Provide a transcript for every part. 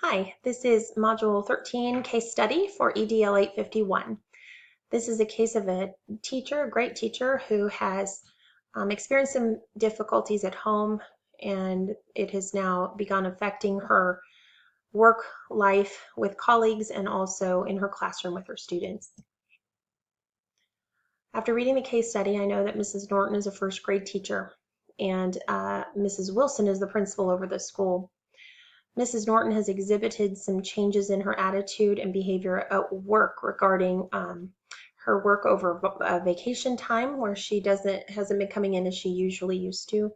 Hi, this is Module 13 case study for EDL 851. This is a case of a teacher, a great teacher, who has experienced some difficulties at home, and it has now begun affecting her work life with colleagues and also in her classroom with her students. After reading the case study, I know that Mrs. Norton is a first grade teacher, and Mrs. Wilson is the principal over the school. Mrs. Norton has exhibited some changes in her attitude and behavior at work regarding her work over vacation time, where she hasn't been coming in as she usually used to.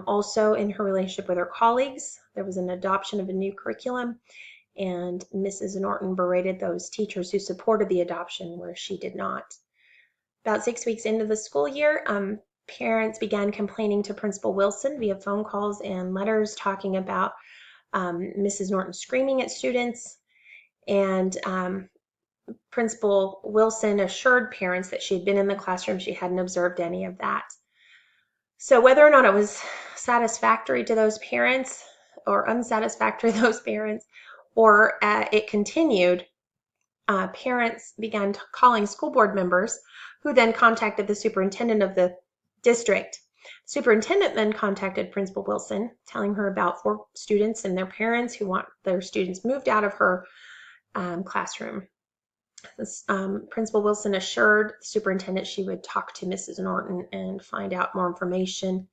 Also in her relationship with her colleagues, there was an adoption of a new curriculum, and Mrs. Norton berated those teachers who supported the adoption where she did not. About 6 weeks into the school year, parents began complaining to Principal Wilson via phone calls and letters talking about Mrs. Norton screaming at students, and Principal Wilson assured parents that she had been in the classroom, she hadn't observed any of that. So whether or not it was satisfactory to those parents or unsatisfactory to those parents, or it continued, parents began calling school board members, who then contacted the superintendent of the district. Superintendent then contacted Principal Wilson, telling her about 4 students and their parents who want their students moved out of her classroom. Principal Wilson assured the superintendent she would talk to Mrs. Norton and find out more information.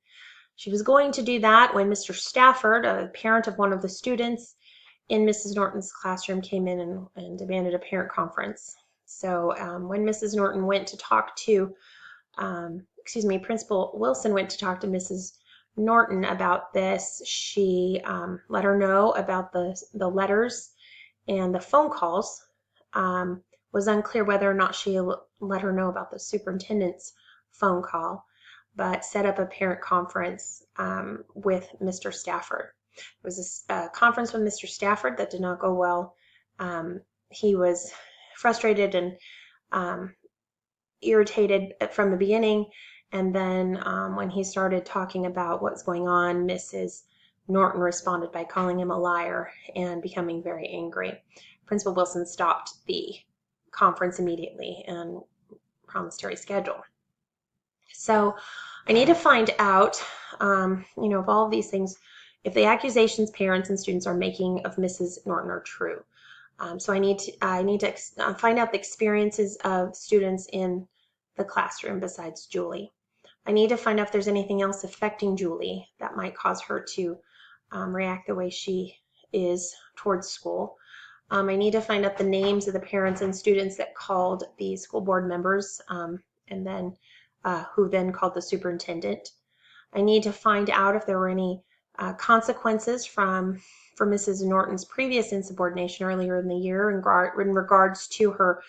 She was going to do that when Mr. Stafford, a parent of one of the students in Mrs. Norton's classroom, came in and demanded a parent conference. So when Mrs. Norton went to talk to Principal Wilson went to talk to Mrs. Norton about this, she let her know about the letters and the phone calls. Was unclear whether or not she let her know about the superintendent's phone call, but set up a parent conference with Mr. Stafford. It was a conference with Mr. Stafford that did not go well. He was frustrated and irritated from the beginning, and then when he started talking about what's going on, Mrs. Norton responded by calling him a liar and becoming very angry. Principal Wilson stopped the conference immediately and promised to reschedule. So I need to find out, of all of these things, if the accusations parents and students are making of Mrs. Norton are true. So I need to find out the experiences of students in the classroom besides Julie. I need to find out if there's anything else affecting Julie that might cause her to react the way she is towards school. I need to find out the names of the parents and students that called the school board members, and then who then called the superintendent. I need to find out if there were any consequences for Mrs. Norton's previous insubordination earlier in the year in regards to her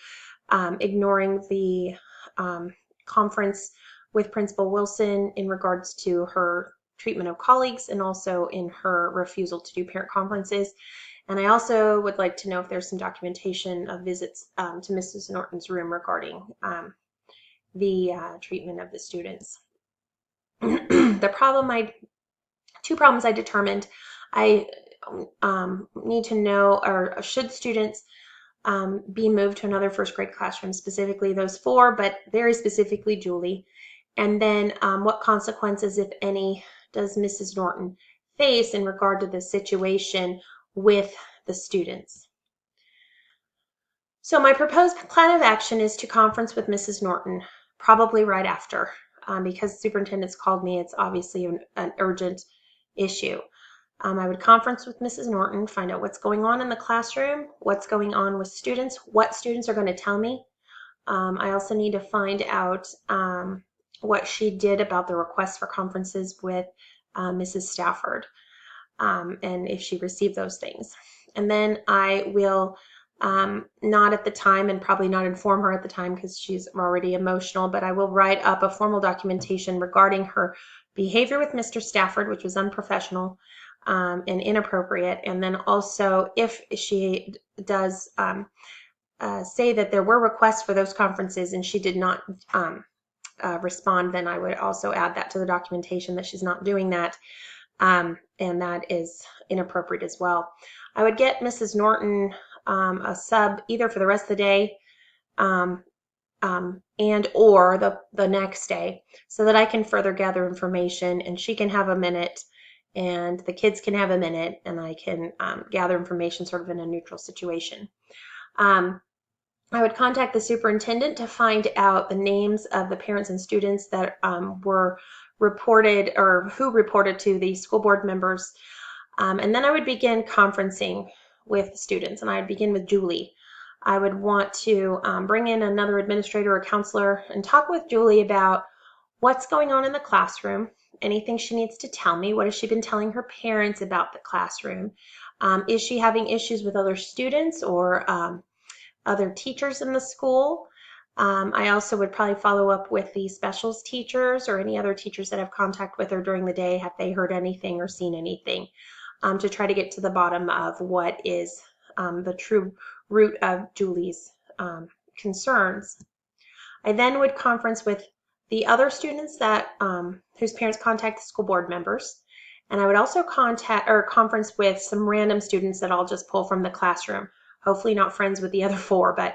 ignoring the conference with Principal Wilson in regards to her treatment of colleagues, and also in her refusal to do parent conferences. And I also would like to know if there's some documentation of visits to Mrs. Norton's room regarding the treatment of the students. Two problems I determined. I need to know, or should students be moved to another first grade classroom, specifically those 4, but very specifically Julie. And then what consequences, if any, does Mrs. Norton face in regard to the situation with the students? So my proposed plan of action is to conference with Mrs. Norton, probably right after, because the superintendent's called me. It's obviously an urgent issue. I would conference with Mrs. Norton, find out what's going on in the classroom, what's going on with students, what students are going to tell me. I also need to find out what she did about the request for conferences with Mrs. Stafford, and if she received those things. And then I will not at the time, and probably not inform her at the time because she's already emotional, but I will write up a formal documentation regarding her behavior with Mr. Stafford, which was unprofessional and inappropriate. And then also, if she does say that there were requests for those conferences and she did not respond, then I would also add that to the documentation that she's not doing that. and that is inappropriate as well. I would get Mrs. Norton a sub either for the rest of the day um, and or the next day so that I can further gather information and she can have a minute and the kids can have a minute and I can gather information sort of in a neutral situation. I would contact the superintendent to find out the names of the parents and students that were reported or who reported to the school board members. And then I would begin conferencing with students, and I would begin with Julie. I would want to bring in another administrator or counselor and talk with Julie about what's going on in the classroom, anything she needs to tell me. What has she been telling her parents about the classroom? Is she having issues with other students or other teachers in the school? I also would probably follow up with the specials teachers or any other teachers that have contact with her during the day. Have they heard anything or seen anything? To try to get to the bottom of what is the true root of Julie's concerns. I then would conference with the other students that whose parents contact the school board members. And I would also conference with some random students that I'll just pull from the classroom. Hopefully not friends with the other four, but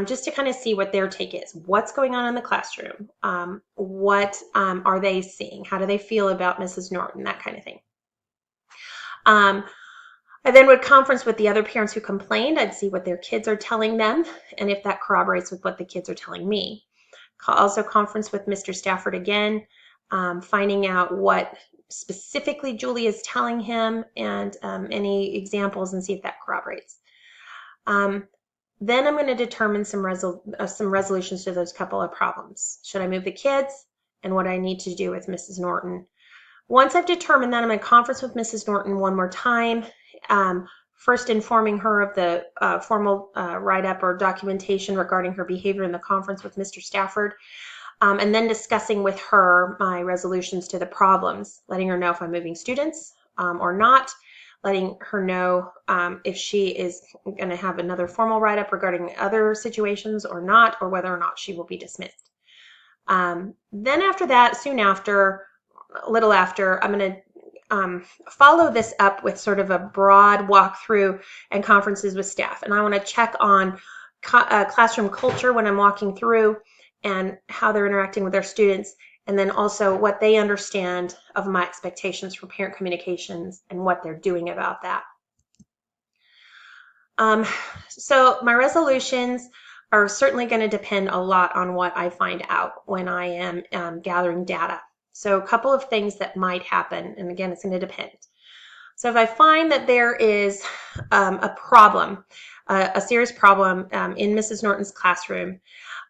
just to kind of see what their take is. What's going on in the classroom? What are they seeing? How do they feel about Mrs. Norton? That kind of thing. I then would conference with the other parents who complained. I'd see what their kids are telling them and if that corroborates with what the kids are telling me. Also conference with Mr. Stafford again, finding out what specifically Julie is telling him and any examples and see if that corroborates. Then I'm going to determine some resolutions to those couple of problems. Should I move the kids and what I need to do with Mrs. Norton? Once I've determined that, I'm going to conference with Mrs. Norton one more time, first informing her of the formal write-up or documentation regarding her behavior in the conference with Mr. Stafford, and then discussing with her my resolutions to the problems, letting her know if I'm moving students or not, letting her know if she is going to have another formal write-up regarding other situations or not, or whether or not she will be dismissed. Then after that, soon after, a little after, I'm going to follow this up with sort of a broad walkthrough and conferences with staff. And I want to check on classroom culture when I'm walking through and how they're interacting with their students, and then also what they understand of my expectations for parent communications and what they're doing about that. So my resolutions are certainly going to depend a lot on what I find out when I am gathering data. So a couple of things that might happen, and again, it's going to depend. So if I find that there is a problem, a serious problem in Mrs. Norton's classroom,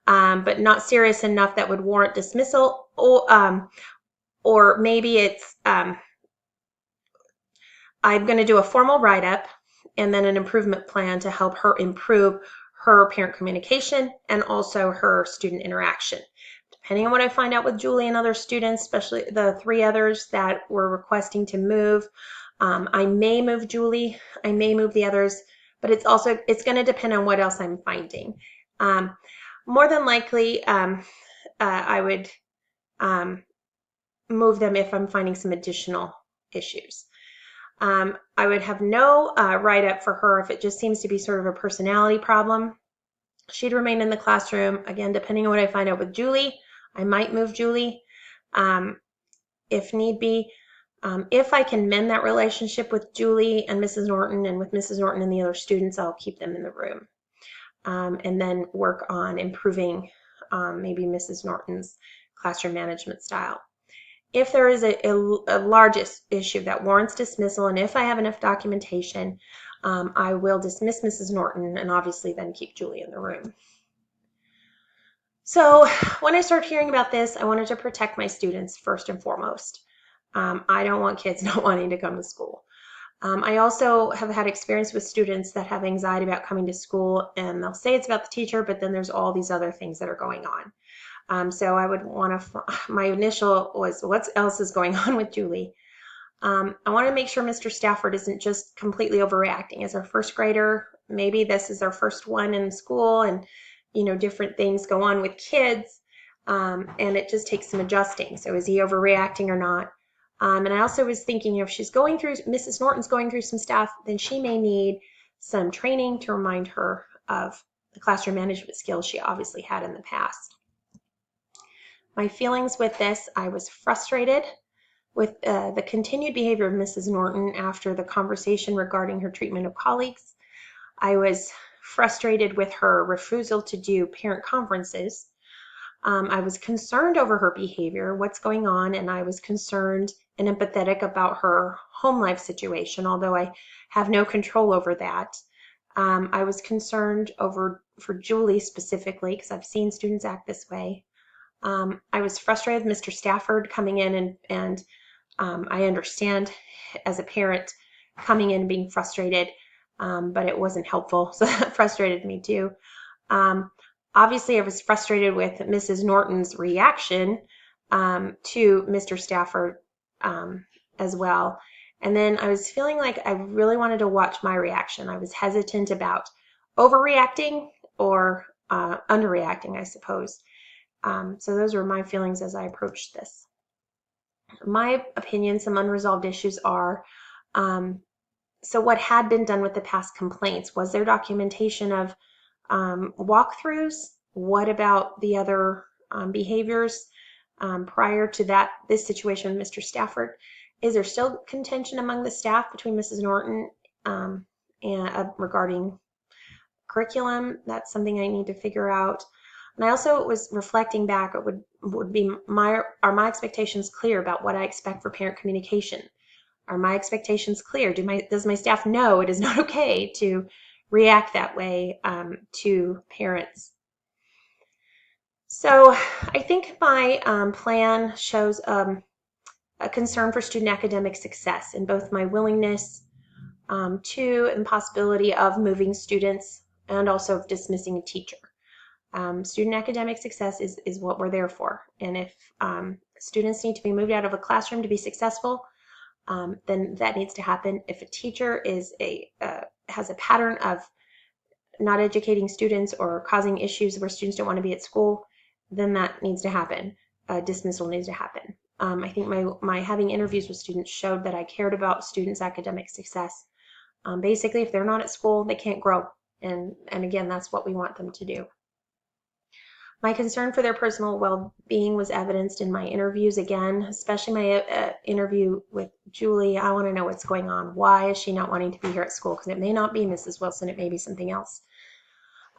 but not serious enough that would warrant dismissal, or maybe it's I'm going to do a formal write-up and then an improvement plan to help her improve her parent communication and also her student interaction. Depending on what I find out with Julie and other students, especially the 3 others that were requesting to move, I may move Julie, I may move the others, but it's going to depend on what else I'm finding. More than likely, I would move them if I'm finding some additional issues. I would have no write-up for her if it just seems to be sort of a personality problem. She'd remain in the classroom. Again, depending on what I find out with Julie, I might move Julie if need be. If I can mend that relationship with Julie and Mrs. Norton and with Mrs. Norton and the other students, I'll keep them in the room. And then work on improving maybe Mrs. Norton's classroom management style. If there is a large issue that warrants dismissal, and if I have enough documentation, I will dismiss Mrs. Norton and obviously then keep Julie in the room. So when I started hearing about this, I wanted to protect my students first and foremost. I don't want kids not wanting to come to school. I also have had experience with students that have anxiety about coming to school, and they'll say it's about the teacher, but then there's all these other things that are going on. So I would want to, my initial was what else is going on with Julie? I want to make sure Mr. Stafford isn't just completely overreacting. As our first grader, maybe this is our first one in school, and different things go on with kids, and it just takes some adjusting. So is he overreacting or not? And I also was thinking if Mrs. Norton's going through some stuff, then she may need some training to remind her of the classroom management skills she obviously had in the past. My feelings with this, I was frustrated with the continued behavior of Mrs. Norton after the conversation regarding her treatment of colleagues. I was frustrated with her refusal to do parent conferences. I was concerned over her behavior, what's going on, and I was concerned and empathetic about her home life situation, although I have no control over that. I was concerned for Julie specifically, because I've seen students act this way. I was frustrated with Mr. Stafford coming in, and I understand as a parent coming in and being frustrated, but it wasn't helpful, so that frustrated me too. Obviously, I was frustrated with Mrs. Norton's reaction to Mr. Stafford as well. And then I was feeling like I really wanted to watch my reaction. I was hesitant about overreacting or underreacting, I suppose. So those were my feelings as I approached this. My opinion, some unresolved issues are, so what had been done with the past complaints? Was there documentation of walkthroughs? What about the other behaviors prior to this situation with Mr. Stafford? Is there still contention among the staff between Mrs. Norton and regarding curriculum? That's something I need to figure out. And I also was reflecting back. It would be are my expectations clear about what I expect for parent communication? Are my expectations clear? Does my staff know it is not okay to react that way to parents? So I think my plan shows a concern for student academic success in both my willingness to and possibility of moving students and also of dismissing a teacher. Student academic success is what we're there for. And if students need to be moved out of a classroom to be successful, then that needs to happen. If a teacher has a pattern of not educating students or causing issues where students don't want to be at school, then that needs to happen. Dismissal needs to happen. I think my having interviews with students showed that I cared about students' academic success. Basically, if they're not at school, they can't grow. And again, that's what we want them to do. My concern for their personal well-being was evidenced in my interviews again, especially my interview with Julie. I want to know what's going on. Why is she not wanting to be here at school? Because it may not be Mrs. Wilson, it may be something else.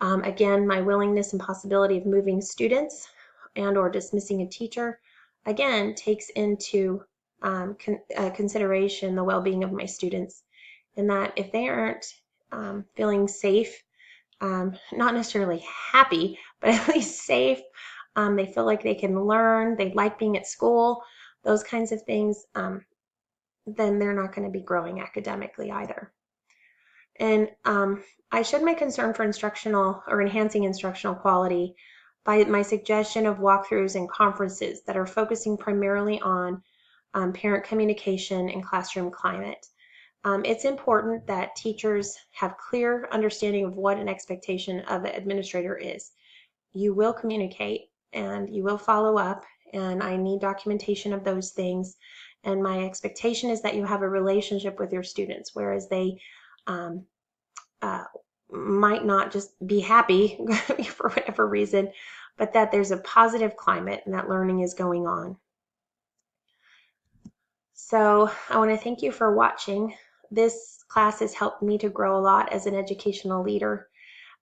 Again, my willingness and possibility of moving students and or dismissing a teacher, again, takes into consideration the well-being of my students, and that if they aren't feeling safe, not necessarily happy, but at least safe, they feel like they can learn, they like being at school, those kinds of things, then they're not going to be growing academically either. And I showed my concern for instructional or enhancing instructional quality by my suggestion of walkthroughs and conferences that are focusing primarily on parent communication and classroom climate. It's important that teachers have clear understanding of what an expectation of an administrator is. You will communicate and you will follow up, and I need documentation of those things. And my expectation is that you have a relationship with your students, whereas they might not just be happy for whatever reason, but that there's a positive climate and that learning is going on. So I want to thank you for watching. This class has helped me to grow a lot as an educational leader.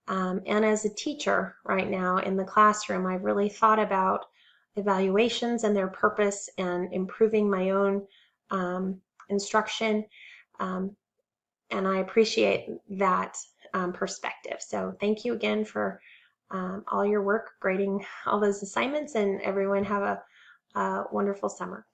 And as a teacher right now in the classroom, I've really thought about evaluations and their purpose and improving my own instruction. And I appreciate that perspective. So thank you again for all your work grading all those assignments, and everyone have a wonderful summer.